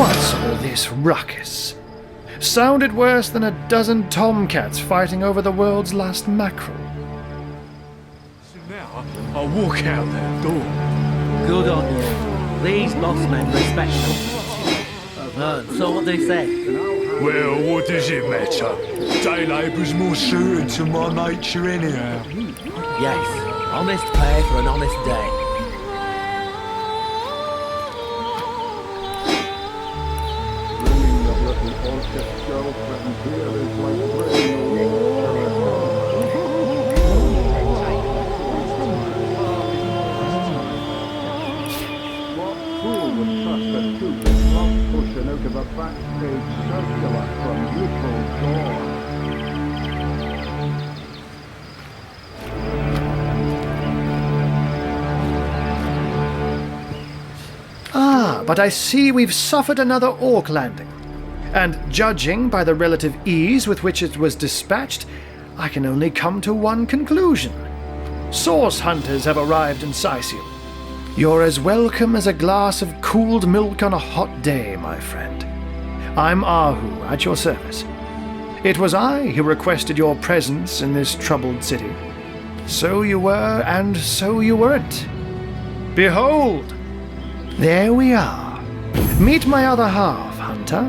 What's all this ruckus? Sounded worse than a dozen tomcats fighting over the world's last mackerel. So now, I'll walk out that door. Good on you. These boss men respect them. I've heard, so what they say. Well, what does it matter? Day labour's more suited to my nature anyhow. Yes, honest pay for an honest day. Out of a backstage circular from neutral door. Ah, but I see we've suffered another orc landing. And judging by the relative ease with which it was dispatched, I can only come to one conclusion. Source hunters have arrived in Cyseal. You're as welcome as a glass of cooled milk on a hot day, my friend. I'm Ahu, at your service. It was I who requested your presence in this troubled city. So you were, and so you weren't. Behold! There we are. Meet my other half, hunter.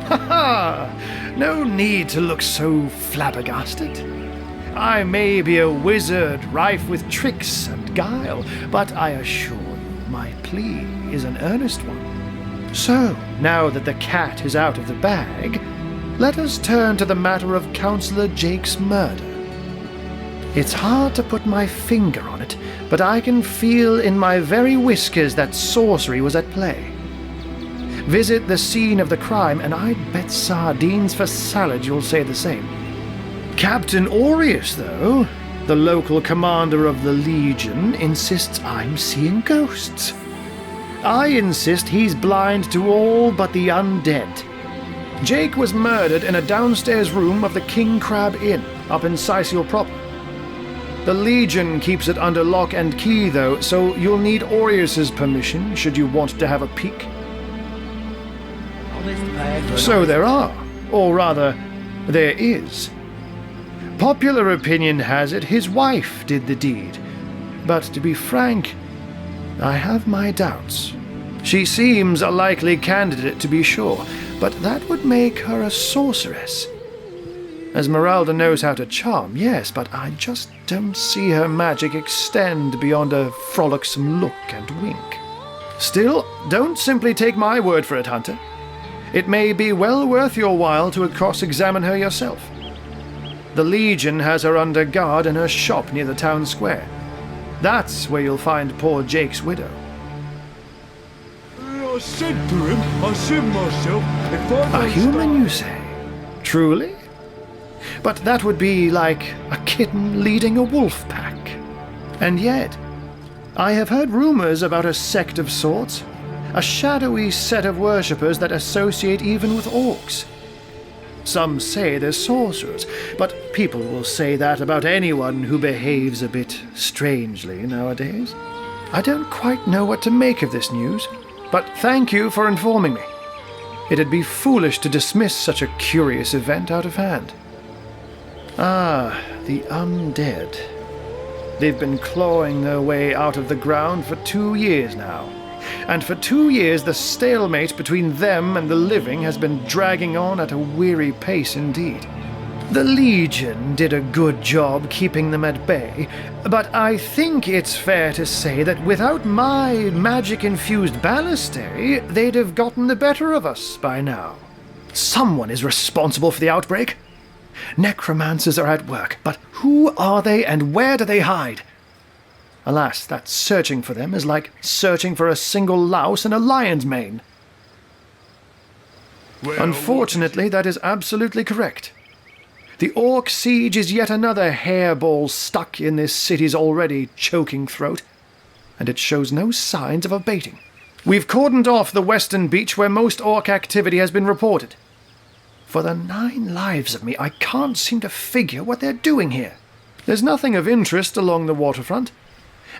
Ha ha! No need to look so flabbergasted. I may be a wizard rife with tricks and guile, but I assure you my plea is an earnest one. So, now that the cat is out of the bag, let us turn to the matter of Councilor Jake's murder. It's hard to put my finger on it, but I can feel in my very whiskers that sorcery was at play. Visit the scene of the crime, and I'd bet sardines for salad you'll say the same. Captain Aureus, though, the local commander of the Legion, insists I'm seeing ghosts. I insist he's blind to all but the undead. Jake was murdered in a downstairs room of the King Crab Inn, up in Cyseal proper. The Legion keeps it under lock and key, though, so you'll need Aureus's permission should you want to have a peek. So there are, or rather, there is. Popular opinion has it his wife did the deed, but to be frank, I have my doubts. She seems a likely candidate to be sure, but that would make her a sorceress. Esmeralda knows how to charm, yes, but I just don't see her magic extend beyond a frolicsome look and wink. Still, don't simply take my word for it, Hunter. It may be well worth your while to cross-examine her yourself. The Legion has her under guard in her shop near the town square. That's where you'll find poor Jake's widow. I said to him, I said myself, if I A human, you say? Truly? But that would be like a kitten leading a wolf pack. And yet, I have heard rumors about a sect of sorts, a shadowy set of worshippers that associate even with orcs. Some say they're sorcerers, but people will say that about anyone who behaves a bit strangely nowadays. I don't quite know what to make of this news, but thank you for informing me. It'd be foolish to dismiss such a curious event out of hand. Ah, the undead. They've been clawing their way out of the ground for 2 years now. And for 2 years the stalemate between them and the living has been dragging on at a weary pace indeed. The Legion did a good job keeping them at bay, but I think it's fair to say that without my magic-infused ballistary, they'd have gotten the better of us by now. Someone is responsible for the outbreak. Necromancers are at work, but who are they and where do they hide? Alas, that searching for them is like searching for a single louse in a lion's mane. Well, unfortunately, that is absolutely correct. The orc siege is yet another hairball stuck in this city's already choking throat, and it shows no signs of abating. We've cordoned off the western beach where most orc activity has been reported. For the 9 lives of me, I can't seem to figure what they're doing here. There's nothing of interest along the waterfront,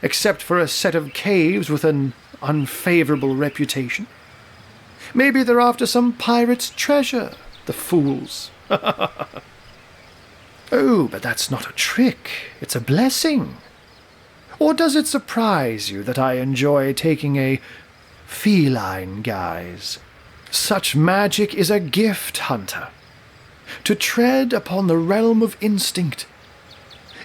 except for a set of caves with an unfavorable reputation. Maybe they're after some pirate's treasure, the fools. Oh, but that's not a trick. It's a blessing. Or does it surprise you that I enjoy taking a feline guise? Such magic is a gift, Hunter. To tread upon the realm of instinct.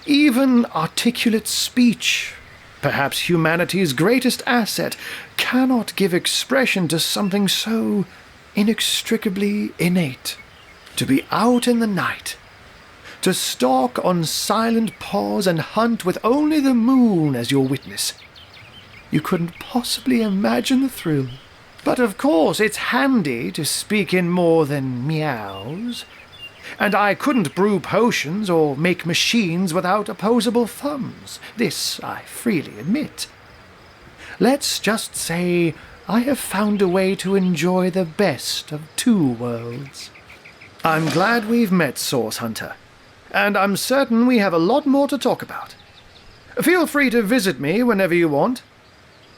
Even articulate speech, perhaps humanity's greatest asset, cannot give expression to something so inextricably innate. To be out in the night, to stalk on silent paws and hunt with only the moon as your witness. You couldn't possibly imagine the thrill. But of course it's handy to speak in more than meows. And I couldn't brew potions or make machines without opposable thumbs. This I freely admit. Let's just say I have found a way to enjoy the best of two worlds. I'm glad we've met, Source Hunter. And I'm certain we have a lot more to talk about. Feel free to visit me whenever you want.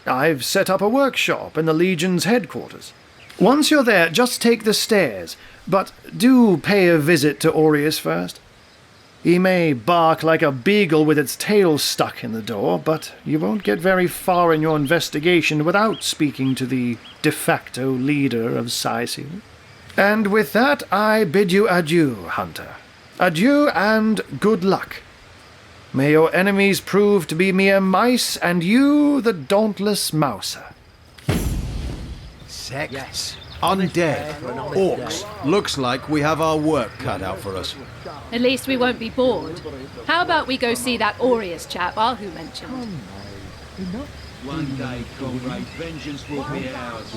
I've set up a workshop in the Legion's headquarters. Once you're there, just take the stairs, but do pay a visit to Aureus first. He may bark like a beagle with its tail stuck in the door, but you won't get very far in your investigation without speaking to the de facto leader of Cyseal. And with that, I bid you adieu, Hunter. Adieu and good luck. May your enemies prove to be mere mice, and you the dauntless mouser. Sect. Yes. Undead. Orcs. Looks like we have our work cut out for us. At least we won't be bored. How about we go see that Aureus chap Arhu mentioned? One day, comrade, vengeance will be ours.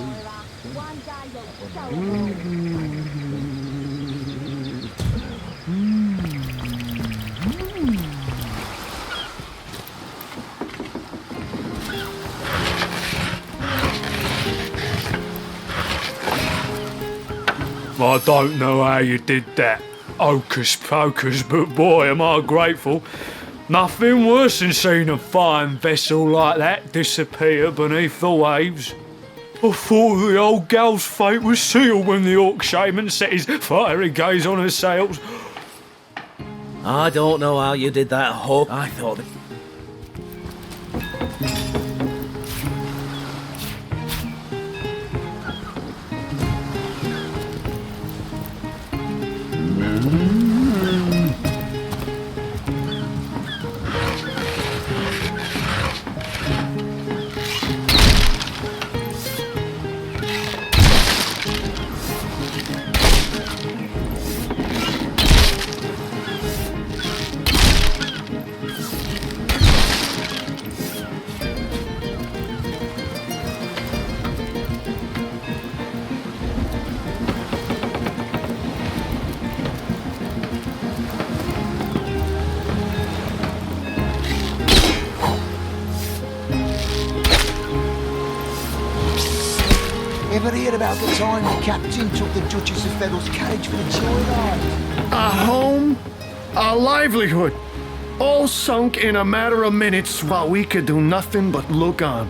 I don't know how you did that, hocus pocus, but boy am I grateful. Nothing worse than seeing a fine vessel like that disappear beneath the waves. I thought the old gal's fate was sealed when the orc shaman set his fiery gaze on her sails. I don't know how you did that, Hawk. I thought that... Ever hear about the time the captain took the Duchess of Feather's cage for the joyride? A home, a livelihood, all sunk in a matter of minutes while we could do nothing but look on.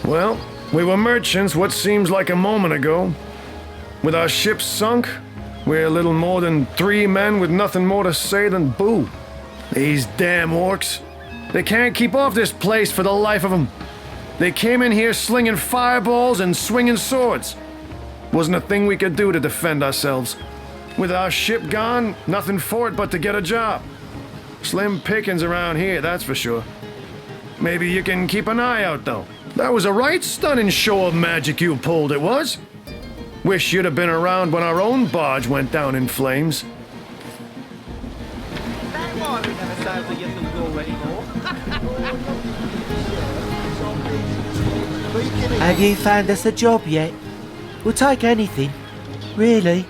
Well, we were merchants what seems like a moment ago. With our ship sunk, we're little more than 3 men with nothing more to say than boo. These damn orcs. They can't keep off this place for the life of them. They came in here slinging fireballs and swinging swords. Wasn't a thing we could do to defend ourselves. With our ship gone, nothing for it but to get a job. Slim pickings around here, that's for sure. Maybe you can keep an eye out, though. That was a right stunning show of magic you pulled, it was. Wish you'd have been around when our own barge went down in flames. That's why we never sailed the Yellow anymore. Have you found us a job yet? We'll take anything. Really?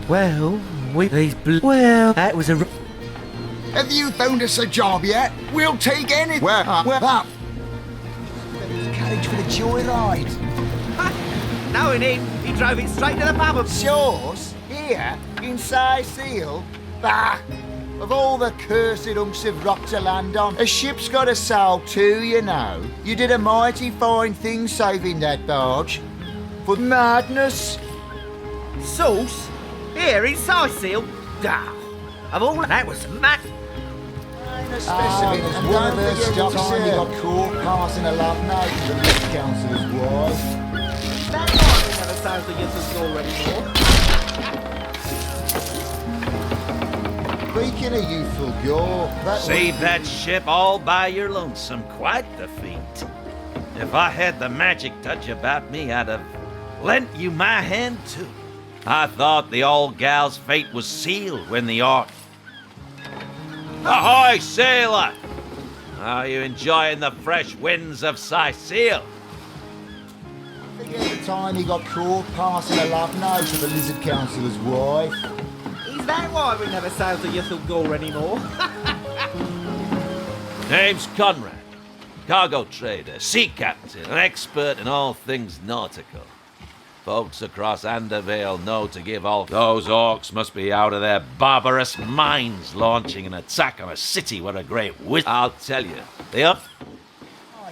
Well, well, that was a... Have you found us a job yet? We'll take anything. Where? That. Cage for the joyride. Knowing him, he drove it straight to the pub. Shores? Here? In Cyseal? Bah! Of all the cursed hunks of rock to land on, a ship's got a soul too, you know. You did a mighty fine thing saving that barge. for madness. Sauce? Here in Cyseal? Ah, of all that was mad. And don't forget the time he got caught passing a love note to the councilor's wife. That might never sounds like it's a score anymore. Speaking of youthful gore, that Save that ship all by your lonesome. Quite the feat. If I had the magic touch about me, I'd have lent you my hand too. I thought the old gal's fate was sealed when the orc... Ahoy, sailor! Are you enjoying the fresh winds of Cyseal? Forget the time he got caught passing a love note to the lizard councilor's wife. Is that why we never sail to Yuthel Gore anymore? Name's Conrad. Cargo trader, sea captain, an expert in all things nautical. Folks across Andervale know to give all... Those orcs must be out of their barbarous minds launching an attack on a city where a great wizard... I'll tell you, they up...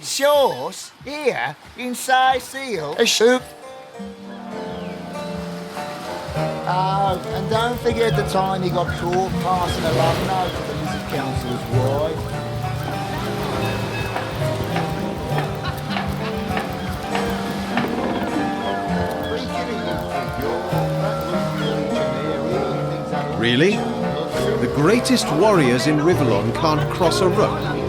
Shores, here, in Cyseal, a shoot. Oh, and don't forget the time he got caught passing a love note to the lizard councilor's wife. Really? The greatest warriors in Rivellon can't cross a road?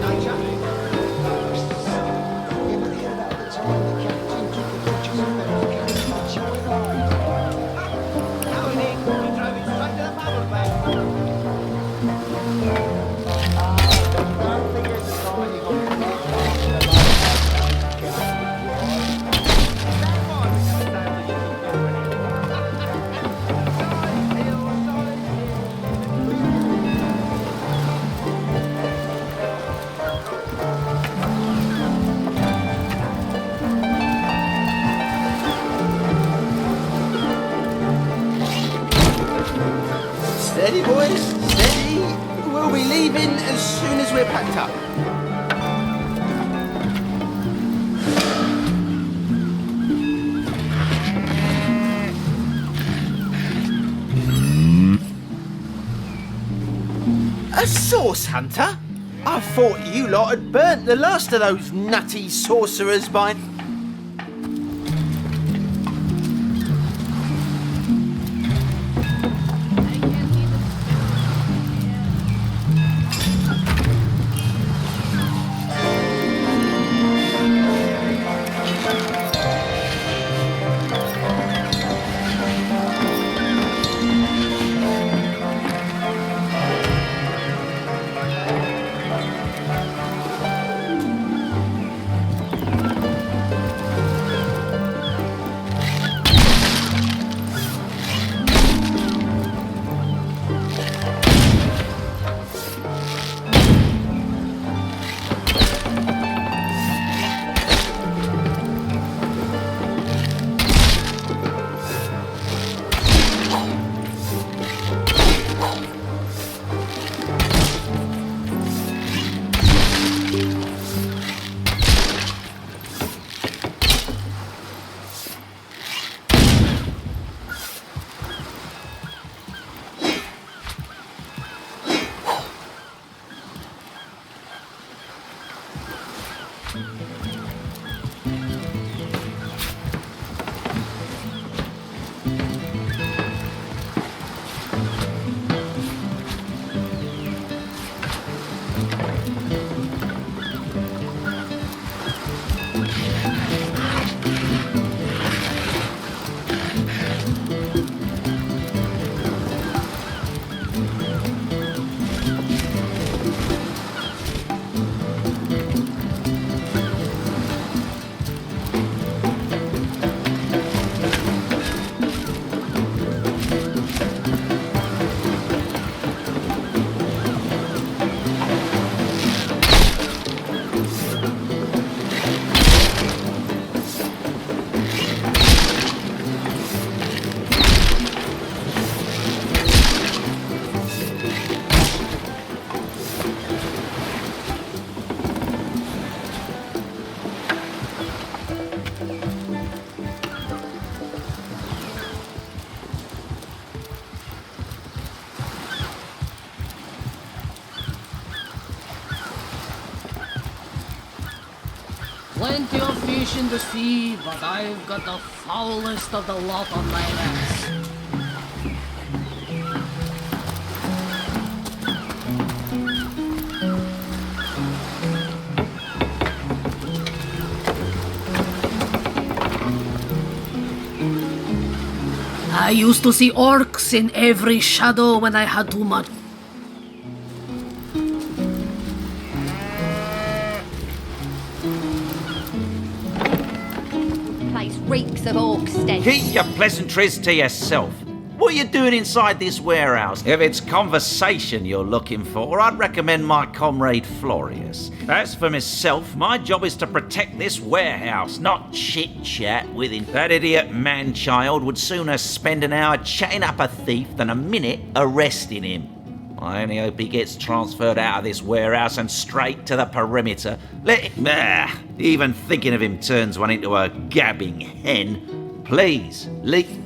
Steady, boys, steady. We'll be leaving as soon as we're packed up. A source hunter? I thought you lot had burnt the last of those nutty sorcerers by... Plenty of fish in the sea, but I've got the foulest of the lot on my hands. I used to see orcs in every shadow when I had too much. Place reeks of orc stench. Keep your pleasantries to yourself. What are you doing inside this warehouse? If it's conversation you're looking for, I'd recommend my comrade Florius. As for myself, my job is to protect this warehouse, not chit-chat with him. That idiot man-child would sooner spend an hour chatting up a thief than a minute arresting him. I only hope he gets transferred out of this warehouse and straight to the perimeter. Even thinking of him turns one into a gabbing hen. Please, leave.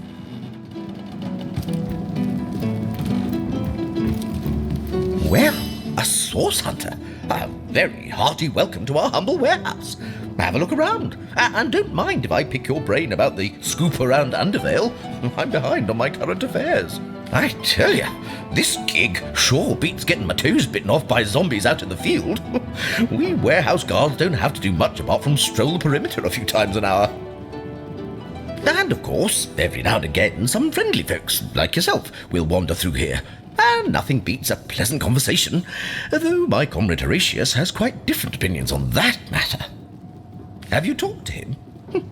Well, a source hunter. A very hearty welcome to our humble warehouse. Have a look around. And don't mind if I pick your brain about the scoop around Undervale. I'm behind on my current affairs. I tell you, this gig sure beats getting my toes bitten off by zombies out in the field. We warehouse guards don't have to do much apart from stroll the perimeter a few times an hour. And of course, every now and again, some friendly folks, like yourself, will wander through here. And nothing beats a pleasant conversation, though my comrade Horatius has quite different opinions on that matter. Have you talked to him?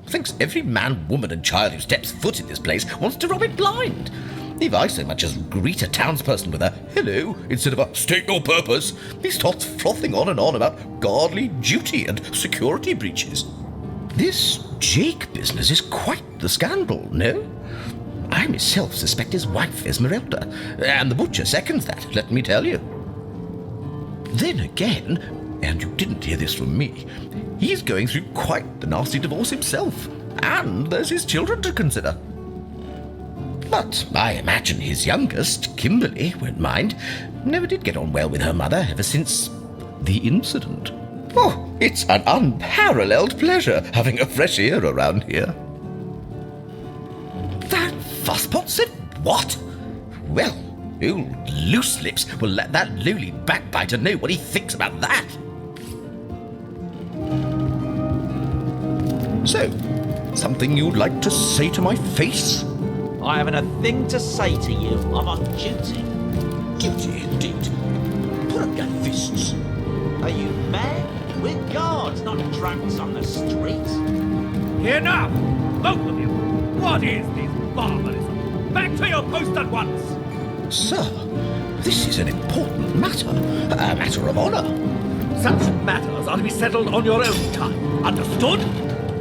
Thinks every man, woman and child who steps foot in this place wants to rob it blind. If I so much as greet a townsperson with a hello instead of a state your purpose, he starts frothing on and on about godly duty and security breaches. This Jake business is quite the scandal, no? I myself suspect his wife Esmeralda, and the butcher seconds that, let me tell you. Then again, and you didn't hear this from me, he's going through quite the nasty divorce himself, and there's his children to consider. But I imagine his youngest, Kimberly, won't mind. Never did get on well with her mother ever since the incident. Oh, it's an unparalleled pleasure having a fresh ear around here. That fusspot said what? Well, old Loose Lips will let that lowly backbiter know what he thinks about that. So, something you'd like to say to my face? I haven't a thing to say to you. I'm on duty. Duty, indeed. Put up your fists. Are you mad? We're guards, not drunks on the street. Enough! Both of you! What is this barbarism? Back to your post at once! Sir, this is an important matter. A matter of honor. Such matters are to be settled on your own time. Understood?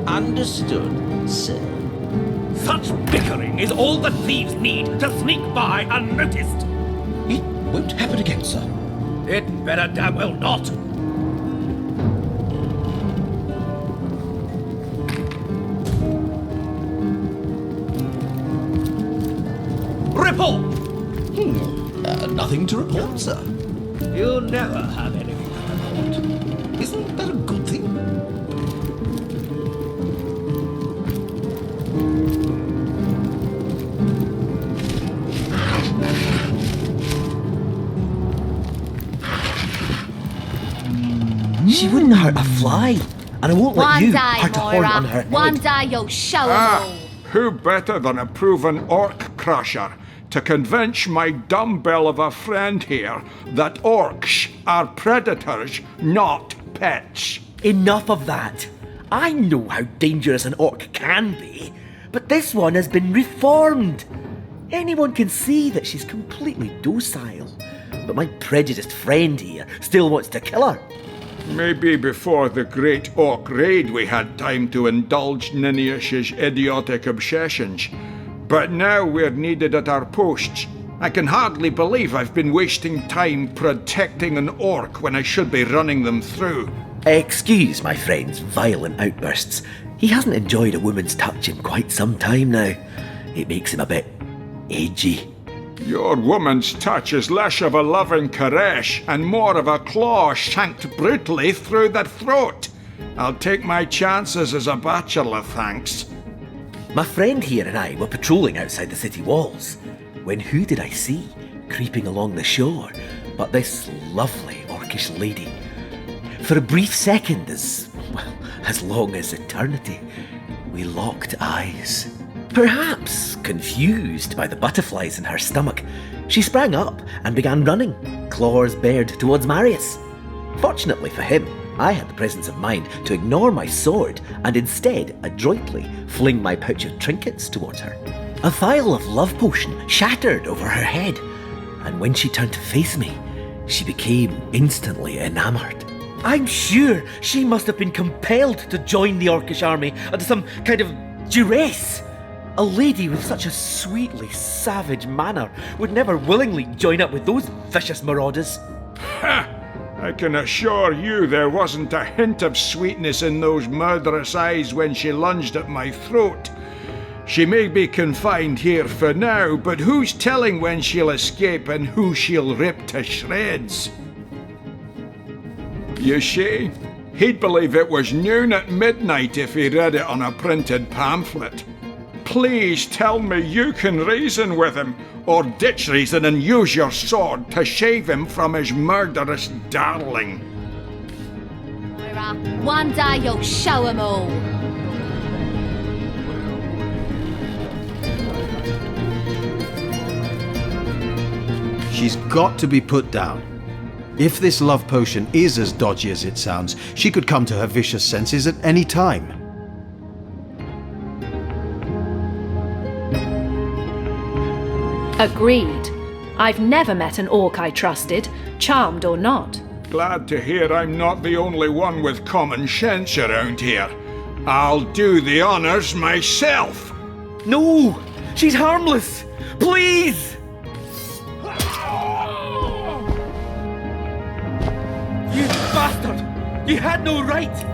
Understood, sir. Such bickering is all that thieves need to sneak by unnoticed. It won't happen again, sir. It better damn well not. Report! Nothing to report, sir. You never have anything to report. Isn't that a good thing? She wouldn't hurt a fly, and I won't let you One day, hurt a horn on her Moira. One head. day you'll show 'em all. Who better than a proven orc crusher to convince my dumbbell of a friend here that orcs are predators, not pets? Enough of that. I know how dangerous an orc can be, but this one has been reformed. Anyone can see that she's completely docile, but my prejudiced friend here still wants to kill her. Maybe before the great orc raid we had time to indulge Ninius's idiotic obsessions. But now we're needed at our posts. I can hardly believe I've been wasting time protecting an orc when I should be running them through. Excuse my friend's violent outbursts. He hasn't enjoyed a woman's touch in quite some time now. It makes him a bit edgy. Your woman's touch is less of a loving caress and more of a claw shanked brutally through the throat. I'll take my chances as a bachelor, thanks. My friend here and I were patrolling outside the city walls, when who did I see creeping along the shore but this lovely orcish lady? For a brief second, as long as eternity, we locked eyes. Perhaps confused by the butterflies in her stomach, she sprang up and began running, claws bared towards Marius. Fortunately for him, I had the presence of mind to ignore my sword and instead adroitly fling my pouch of trinkets towards her. A vial of love potion shattered over her head, and when she turned to face me, she became instantly enamored. I'm sure she must have been compelled to join the Orcish army under some kind of duress. A lady with such a sweetly savage manner would never willingly join up with those vicious marauders. Ha! I can assure you there wasn't a hint of sweetness in those murderous eyes when she lunged at my throat. She may be confined here for now, but who's telling when she'll escape and who she'll rip to shreds? You see, he'd believe it was noon at midnight if he read it on a printed pamphlet. Please tell me you can reason with him, or ditch reason and use your sword to shave him from his murderous darling. Moira, one day you'll show 'em all. She's got to be put down. If this love potion is as dodgy as it sounds, she could come to her vicious senses at any time. Agreed. I've never met an orc I trusted, charmed or not. Glad to hear I'm not the only one with common sense around here. I'll do the honors myself. No! She's harmless! Please! You bastard! You had no right!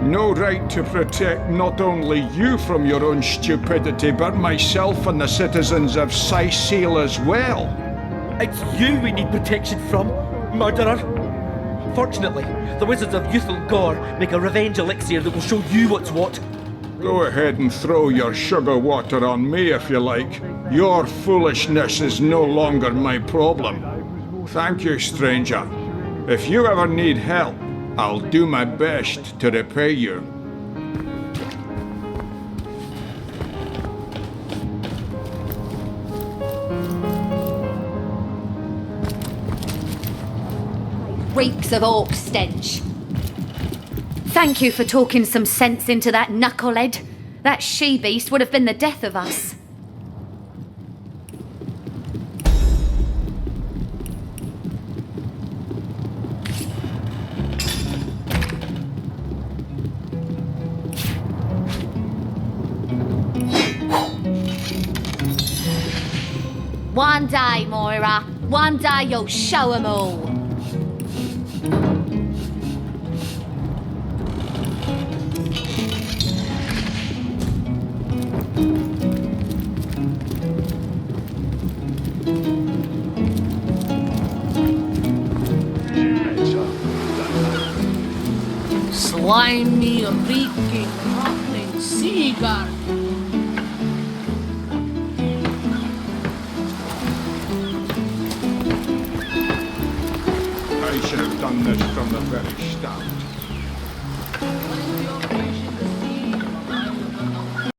No right to protect not only you from your own stupidity, but myself and the citizens of Cyseal as well. It's you we need protection from, murderer! Fortunately, the Wizards of Youthful Gore make a revenge elixir that will show you what's what. Go ahead and throw your sugar water on me if you like. Your foolishness is no longer my problem. Thank you, stranger. If you ever need help, I'll do my best to repay you. Reeks of orc stench. Thank you for talking some sense into that knucklehead. That she-beast would have been the death of us. One day, Moira. One day you'll show 'em all. Slimy, reeking, rotten sea guard. I should have done this from the very start.